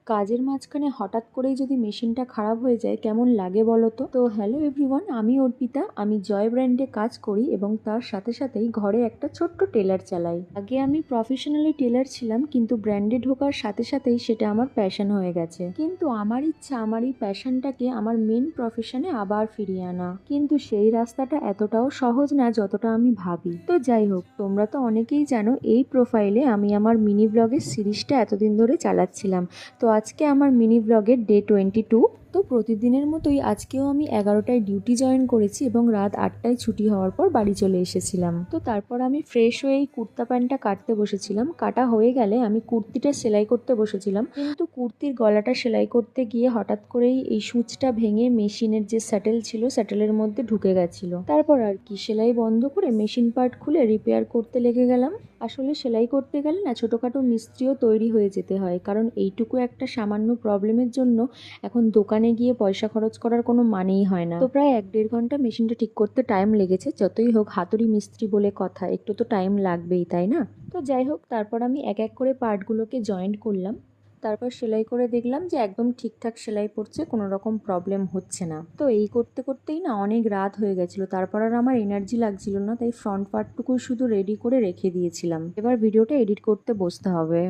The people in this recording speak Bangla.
কাজের মাঝখানে হঠাৎ করেই যদি মেশিনটা খারাপ হয়ে যায় কেমন লাগে বলো তো। হ্যালো এভরিওয়ান, আমি অর্পিতা। আমি জয় ব্র্যান্ডে কাজ করি এবং তার সাথে সাথেই ঘরে একটা ছোট্ট টেলার চালাই। আগে আমি প্রফেশনালি টেলার ছিলাম, কিন্তু ব্র্যান্ডে ঢোকার সাথে সাথেই সেটা আমার প্যাশন হয়ে গেছে। কিন্তু আমার ইচ্ছা আমার এই প্যাশনটাকে আমার মেন প্রফেশনে আবার ফিরিয়ে আনা, কিন্তু সেই রাস্তাটা এতটাও সহজ না যতটা আমি ভাবি। তো যাই হোক, তোমরা তো অনেকেই জানো এই প্রোফাইলে আমি আমার মিনি ব্লগের সিরিজটা এতদিন ধরে চালাচ্ছিলাম। তো আজকে আমার মিনি ব্লগের ডে 22। তো প্রতিদিনের মতোই আজকেও আমি 11টায় ডিউটি জয়েন করেছি এবং রাত 8টায় ছুটি হওয়ার পর বাড়ি চলে এসেছিলাম। তো তারপর আমি ফ্রেশ হয়ে এই কুর্তা প্যান্টটা কাটতে বসেছিলাম। কাটা হয়ে গেলে আমি কুর্তিটা সেলাই করতে বসেছিলাম, কিন্তু কুর্তির গলাটা সেলাই করতে গিয়ে হঠাৎ করেই এই সূচটা ভেঙে মেশিনের যে স্যাটেল ছিল স্যাটেলের মধ্যে ঢুকে গেছিল। তারপর আর কি, সেলাই বন্ধ করে মেশিন পার্ট খুলে রিপেয়ার করতে লেগে গেলাম। আসলে সেলাই করতে গেলে না ছোটোখাটো মিস্ত্রিও তৈরি হয়ে যেতে হয়, কারণ এইটুকু একটা সামান্য প্রবলেমের জন্য এখন দোকানে গিয়ে পয়সা খরচ করার কোনো মানেই হয় না। তো প্রায় 1-1.5 ঘন্টা মেশিনটা ঠিক করতে টাইম লেগেছে। যতই হোক হাতুড়ি মিস্ত্রি বলে কথা, একটু তো টাইম লাগবেই, তাই না? তো যাই হোক, তারপর আমি এক এক করে পার্টগুলোকে জয়েন্ট করলাম। তারপর সেলাই করে দেখলাম যে একদম ঠিকঠাক সেলাই পড়ছে, কোনো রকম প্রবলেম হচ্ছে না। তো এই করতে করতেই না অনেক রাত হয়ে গেছিলো। তারপর আর আমার এনার্জি লাগছিল না, তাই ফ্রন্ট পার্টটুকুই শুধু রেডি করে রেখে দিয়েছিলাম। এবার ভিডিওটা এডিট করতে বসতে হবে।